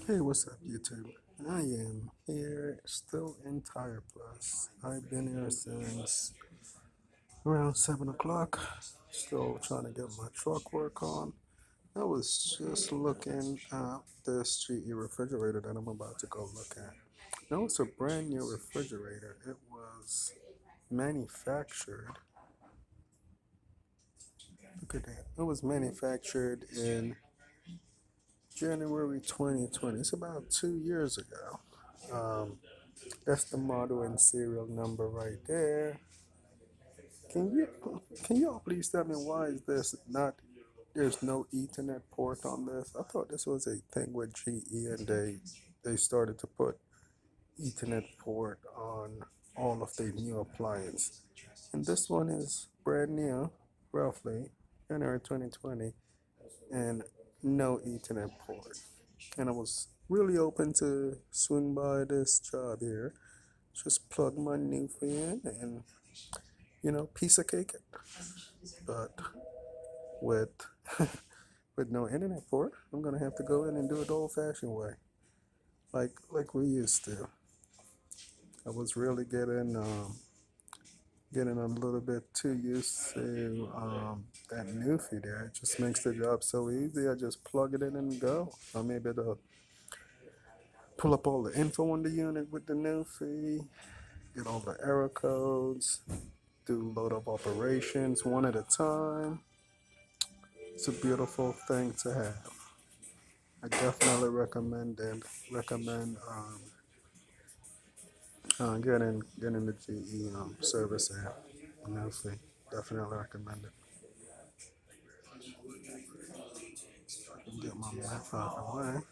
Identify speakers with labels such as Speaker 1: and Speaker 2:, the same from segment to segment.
Speaker 1: Hey, what's up, YouTube? I am here still in Tire Plus. I've been here since around 7 o'clock, still trying to get my truck work on. I was just looking at this GE refrigerator that I'm about to go look at. Now, it's a brand new refrigerator. It was manufactured, look at that, it was manufactured in January 2020. It's about 2 years ago. Um, That's the model and serial number right there. Can you can you all please tell me why is this not? There's no Ethernet port on this. I thought this was a thing with GE and they started to put Ethernet port on all of their new appliances. And this one is brand new, roughly January 2020, and no Ethernet port. And I was really open to swing by this job here. Just plug my new in and piece of cake. But with with no internet port, I'm gonna have to go in and do it the old-fashioned way, like we used to. I was really getting a little bit too used to that Newfie there. It just makes the job so easy. I just plug it in and go. I'm able to pull up all the info on the unit with the Newfie, get all the error codes, do load up operations one at a time. It's a beautiful thing to have. I definitely recommend getting the GE service app. Honestly, definitely recommend it. Get my mouth out of the way.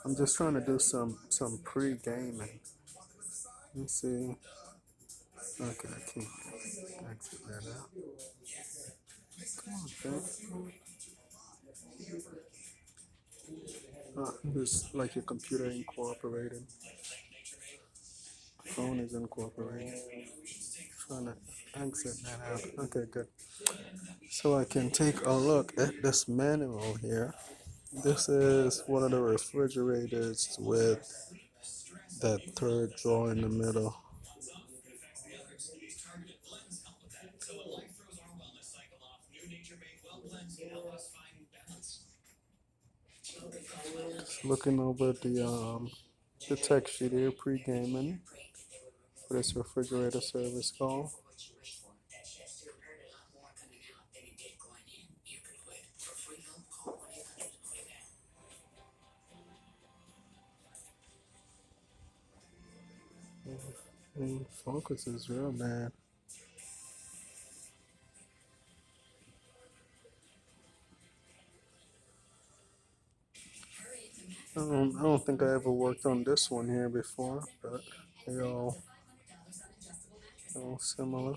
Speaker 1: I'm just trying to do some pre-gaming. Let's see. Okay, I can't exit that out. Come on, thing. Just like your computer ain't cooperating. Phone is incorporated. Trying to exit that out. Okay, good. So I can take a look at this manual here. This is one of the refrigerators with that third drawer in the middle. Just looking over the text sheet here, pre-gaming for this refrigerator service call. Focus is real bad. I don't think I ever worked on this one here before, but they all similar.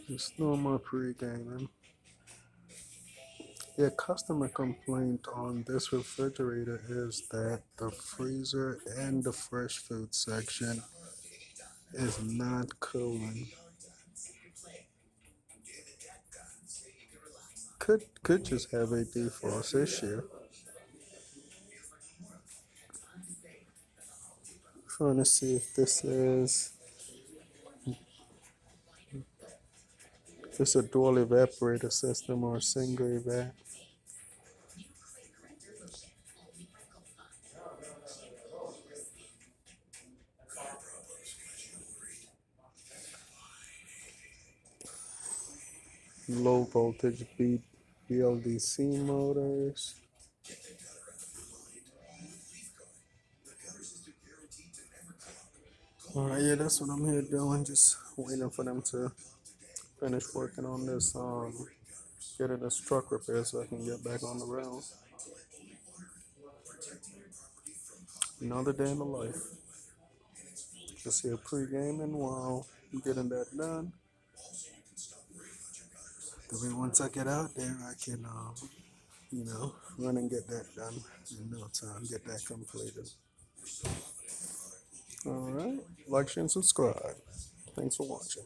Speaker 1: Just normal pre-gaming. Yeah, customer complaint on this refrigerator is that the freezer and the fresh food section is not cooling. Could just have a defrost issue. Trying to see if this a dual evaporator system or a single evap. Low voltage BLDC motors. Alright, yeah, that's what I'm here doing. Just waiting for them to finish working on this, getting this truck repaired so I can get back on the road. Another day in the life. Just here pre-gaming while I'm getting that done. Then once I get out there, I can, run and get that done in no time, get that completed. All right. Like, share, and subscribe. Thanks for watching.